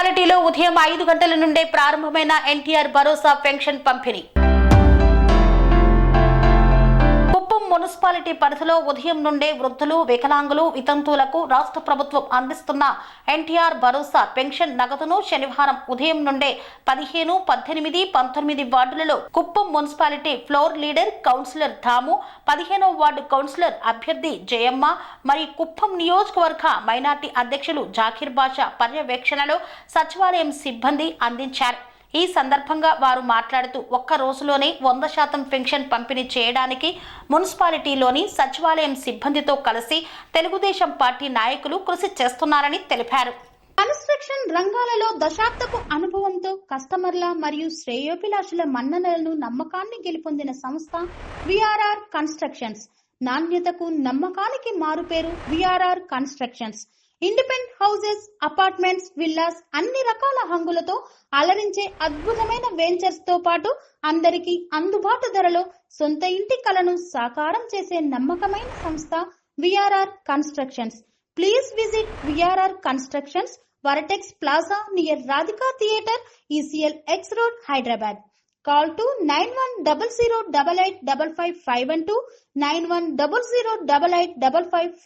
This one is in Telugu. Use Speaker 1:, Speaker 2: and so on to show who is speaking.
Speaker 1: మున్సిపాలిటీలో ఉదయం 5 గంటల నుండే ప్రారంభమైన ఎన్టీఆర్ భరోసా పెన్షన్ పంపిణీ. కుప్పం మున్సిపాలిటీ పరిధిలో ఉదయం నుండే వృద్ధులు, వికలాంగులు, వితంతువులకు రాష్ట్ర ప్రభుత్వం అందిస్తున్న ఎన్టీఆర్ భరోసా పెన్షన్ నగదును శనివారం ఉదయం నుండే 15, 18, 19 వార్డులలో Kuppam municipality floor leader councillor Dhamu, 15వ వార్డు కౌన్సిలర్ అభ్యర్థి జయమ్మ మరియు కుప్పం నియోజకవర్గ మైనార్టీ అధ్యక్షులు జాకీర్ బాషా పర్యవేక్షణలో సచివాలయం సిబ్బంది అందించారు. ఈ సందర్భంగా వారు మాట్లాడుతూ ఒక్క రోజులోనే 100% పెన్షన్ పంపిణీ చేయడానికి మున్సిపాలిటీలోని సచివాలయం సిబ్బందితో కలిసి తెలుగుదేశం పార్టీ నాయకులు కృషి చేస్తున్నారని తెలిపారు.
Speaker 2: కన్స్ట్రక్షన్ రంగాలలో దశాబ్దపు అనుభవంతో కస్టమర్ల మరియు శ్రేయోభిలాషుల మన్ననలను నమ్మకాన్ని గెలుపొందిన సంస్థ విఆర్ఆర్ కన్స్ట్రక్షన్స్. నాణ్యతకు నమ్మకానికి మారుపేరు VRR constructions. Independent houses, apartments, villas అన్ని రకాల హంగులతో అలరించే అద్భుతమైన వెంచర్స్ తో పాటు అందరికీ అందుబాటు ధరలో సొంత ఇంటి కలను సాకారం చేసే నమ్మకమైన సంస్థ VRR constructions. Please visit VRR constructions, వరటెక్స్ plaza near Radhika theatre, ECL X Road, Hyderabad. Call to 910088555512, 9100885555.